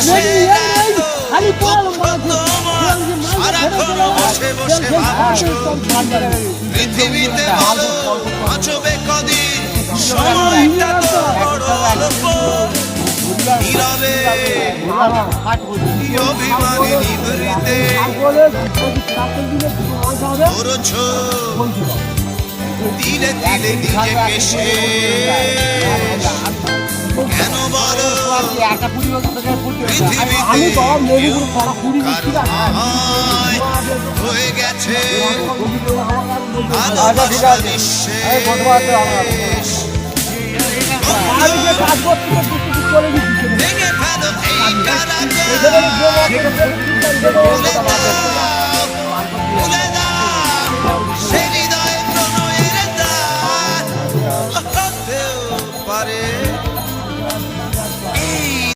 বসে এত দুঃখ তোমার সারাক্ষণ বসে বসে ভাবছো পৃথিবীতে ভালো বাঁচবে কদিন সময়টা তো বড় অল্প নীরবে অভিমানী নিভৃতে করছ দিলে দিলে নিজেকে শেষ কেন বলো পৃথিবীতে হয়ে গেছে ভালোবাসা নিঃশেষ ভেঙে ফেলো এই কারাগার